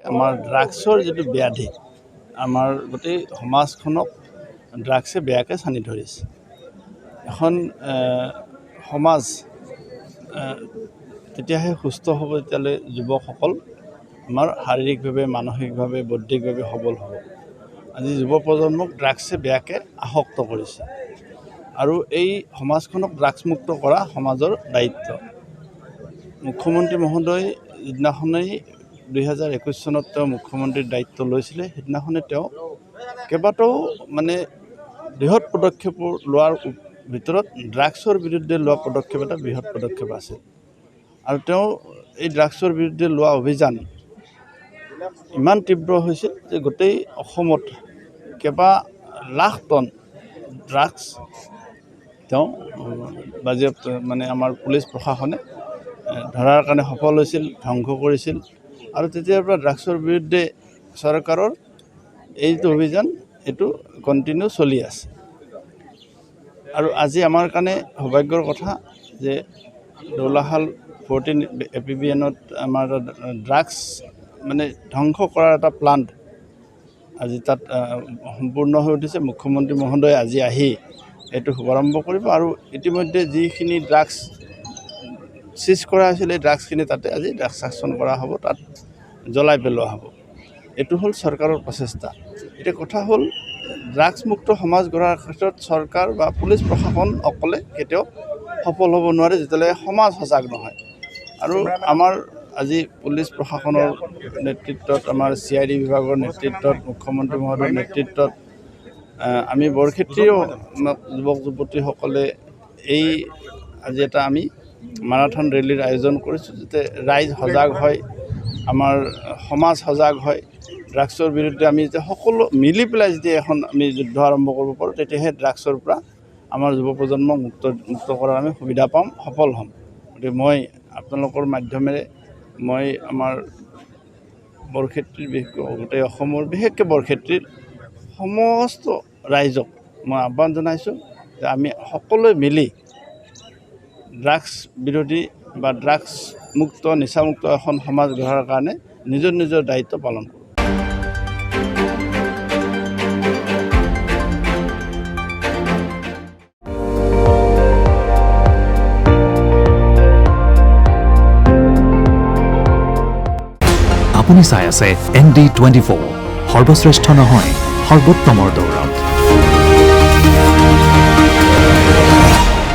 আমাৰ ড্ৰাগছৰ যিটো ব্যাধি আমাৰ গোটেই সমাজখনক ড্ৰাগছে বেয়াকৈ ছানি ধৰিছে। এখন সমাজ তেতিয়াহে সুস্থ হ'ব যেতিয়ালৈ যুৱকসকল আমাৰ শাৰীৰিকভাৱে মানসিকভাৱে বৌদ্ধিকভাৱে সবল হ'ব। আজি যুৱ প্ৰজন্মক ড্ৰাগছে বেয়াকৈ আসক্ত কৰিছে আৰু এই সমাজখনক ড্ৰাগছমুক্ত কৰা সমাজৰ দায়িত্ব। মুখ্যমন্ত্ৰী মহোদয় যিদিনাখনেই 2021 চনত তেওঁ মুখ্যমন্ত্ৰীৰ দায়িত্ব লৈছিলে সেইদিনাখনে তেওঁ কেইবাটাও বৃহৎ পদক্ষেপ লোৱাৰ ভিতৰত ড্ৰাগছৰ বিৰুদ্ধে লোৱা পদক্ষেপ এটা বৃহৎ পদক্ষেপ আছিল আৰু তেওঁ এই ড্ৰাগছৰ বিৰুদ্ধে লোৱা অভিযান ইমান তীব্ৰ হৈছিল যে গোটেই অসমত কেইবা লাখ টন ড্ৰাগছ তেওঁ বাজেয়াপ্ত আমাৰ পুলিচ প্ৰশাসনে ধৰাৰ কাৰণে সফল হৈছিল, ধ্বংস কৰিছিল আৰু তেতিয়াৰ পৰা ড্ৰাগছৰ বিৰুদ্ধে চৰকাৰৰ এইটো অভিযান এইটো কণ্টিনিউ চলি আছে। আৰু আজি আমাৰ কাৰণে সৌভাগ্যৰ কথা যে দৌলাশাল 14 APBNত আমাৰ ড্ৰাগছ ধ্বংস কৰাৰ এটা প্লান্ট আজি তাত সম্পূৰ্ণ হৈ উঠিছে। মুখ্যমন্ত্ৰী মহোদয় আজি আহি এইটো শুভাৰম্ভ কৰিব আৰু ইতিমধ্যে যিখিনি ড্ৰাগছ চিজ কৰা হৈছিল এই ড্ৰাগছখিনি তাতে আজি ড্ৰাগছাকশ্যন কৰা হ'ব, তাত জ্বলাই পেলোৱা হ'ব। এইটো হ'ল চৰকাৰৰ প্ৰচেষ্টা। এতিয়া কথা হ'ল ড্ৰাগছমুক্ত সমাজ গঢ়াৰ ক্ষেত্ৰত চৰকাৰ বা পুলিচ প্ৰশাসন অকলে কেতিয়াও সফল হ'ব নোৱাৰে যেতিয়ালৈকে সমাজ সজাগ নহয়। আৰু আমাৰ আজি পুলিচ প্ৰশাসনৰ নেতৃত্বত আমাৰ CID বিভাগৰ নেতৃত্বত মুখ্যমন্ত্ৰী মহোদয়ৰ নেতৃত্বত আমি বৰক্ষেত্ৰীয় যুৱক যুৱতীসকলে এই আজি এটা আমি মাৰাথন ৰেলীৰ আয়োজন কৰিছোঁ যাতে ৰাইজ সজাগ হয়, আমাৰ সমাজ সজাগ হয়। ড্ৰাগছৰ বিৰুদ্ধে আমি যেতিয়া সকলো মিলি পেলাই যেতিয়া এখন আমি যুদ্ধ আৰম্ভ কৰিব পাৰোঁ তেতিয়াহে ড্ৰাগছৰ পৰা আমাৰ যুৱ প্ৰজন্মক মুক্ত কৰাৰ আমি সুবিধা পাম, সফল হ'ম। গতিকে মই আপোনালোকৰ মাধ্যমেৰে মই আমাৰ বৰক্ষেত্ৰীৰ বিশেষকৈ গোটেই অসমৰ বিশেষকৈ বৰক্ষেত্ৰীৰ সমস্ত ৰাইজক মই আহ্বান জনাইছোঁ যে আমি সকলোৱে মিলি ড্ৰাগছ বিৰোধী বা ড্ৰাগছ মুক্ত নিচামুক্ত এখন সমাজ গঢ়াৰ কাৰণে নিজৰ নিজৰ দায়িত্ব পালন কৰোঁ। আপুনি চাই আছে ND24, সৰ্বশ্ৰেষ্ঠ নহয় সৰ্বোত্তমৰ দৌৰ।